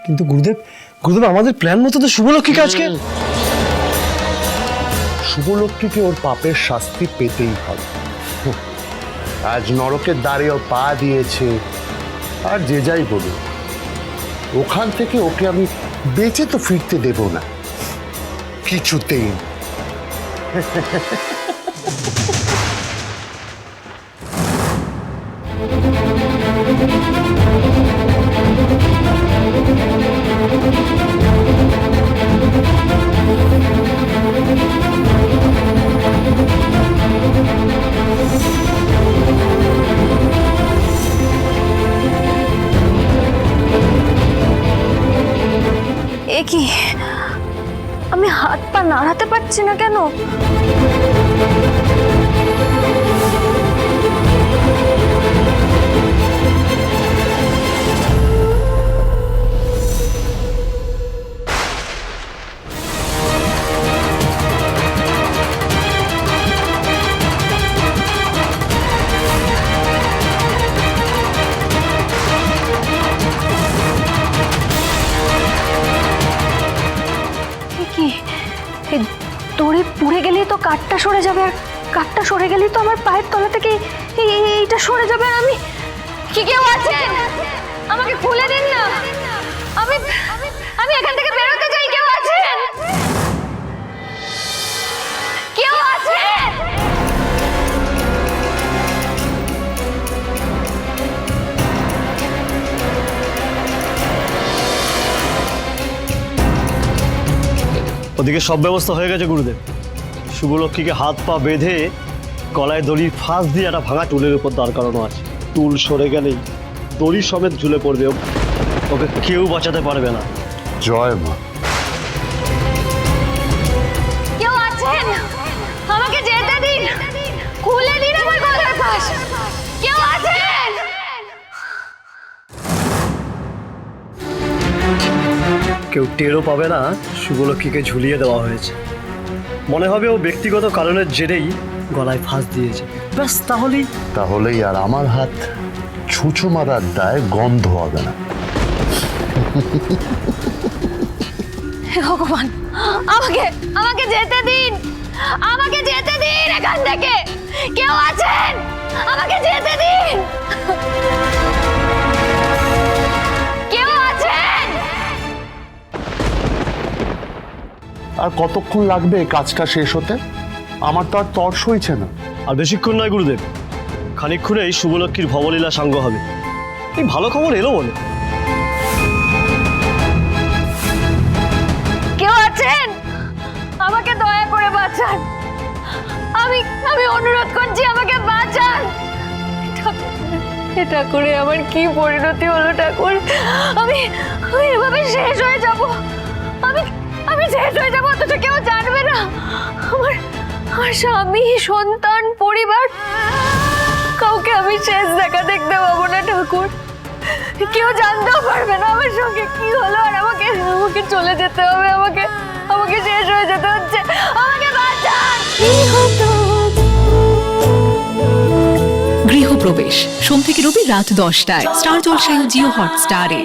কিন্তু গুরুদেব গুরুদেব আমাদের প্ল্যান মতো তো শুভলক্ষ্মীকে আজকে শুভলক্ষ্মীকে ওর পাপের শাস্তি পেতেই হবে। আজ নরকের দ্বারে ও পা দিয়েছে, আর যে যাই বলুক ওখান থেকে ওকে আমি বেঁচে তো ফিরতে দেব না কিছুতেই। এ কি, আমি হাত পা নাড়াতে পারছি না কেন? দড়ি পুড়ে গেলেই তো কাঠটা সরে যাবে, আর কাঠটা সরে গেলেই তো আমার পায়ের তলা থেকে এইটা সরে যাবে। আর আমি কি, কেউ আছেন? আমাকে খুলে দিন না, আমি আমি এখান থেকে বেরোতে চাই। কেউ আছেন? কেউ আছেন? ওদিকে সব ব্যবস্থা হয়ে গেছে গুরুদেব। শুভলক্ষ্মীকে হাত পা বেঁধে গলায় দড়ির ফাঁস দিয়ে একটা ভাঙা টুলের উপর দাঁড় করানো আছে। টুল সরে গেলেই দড়ি সমেত ঝুলে পড়বে, ওকে কেউ বাঁচাতে পারবে না। জয় মা। কেউ আছেন? আমাকে যেতে দিন, খুলে দিন আমার গলার ফাঁস। কেউ আছেন? কেউ টেরও পাবে না শুভলক্ষ্মীকে ঝুলিয়ে দেওয়া হয়েছে। মনে হবে ও ব্যক্তিগত কারণের জেরেই গলায় ফাঁস দিয়েছে, ব্যাস তাহলেই আর আমার হাত ছুঁচো মারার দায় গন্ধ হবে না। হে ভগবান, আমাকে আমাকে যেতে দিন, আমাকে যেতে দিন এখান থেকে। কেউ আছেন? আমাকে যেতে দিন। কেউ আছেন? আর কতক্ষণ লাগবে কাজটা শেষ হতে? আমার তো আর তর সইছে না। আর বেশিক্ষণ নয় গুরুদেব, খানিকক্ষণেই শুভলক্ষ্মীর ভবলীলা সাঙ্গ হবে। এই ভালো খবর এলো বলে। কেউ আছেন? আমাকে দয়া করে বাঁচান। আমি আমি অনুরোধ করছি, আমাকে বাঁচান। এটা করে আমার কি পরিণতি হলো ঠাকুর? আমি আমি এভাবে শেষ হয়ে যাব। আমি আমি শেষ হয়ে যাব, অথচ কেউ জানবে না। আমার আমার স্বামী, সন্তান, পরিবার, কাউকে আমি শেষ দেখা দেখতে পাবো না ঠাকুর। কেউ জানতেও পারবে না আমার সঙ্গে কি হলো। আর আমাকে আমাকে চলে যেতে হবে, আমাকে আমাকে শেষ হয়ে যেতে হচ্ছে। আমাকে বাঁচান। গৃহপ্রবেশ সোম থেকে রবি রাত 10টায় স্টার জলসায় ও জিও হটস্টারে।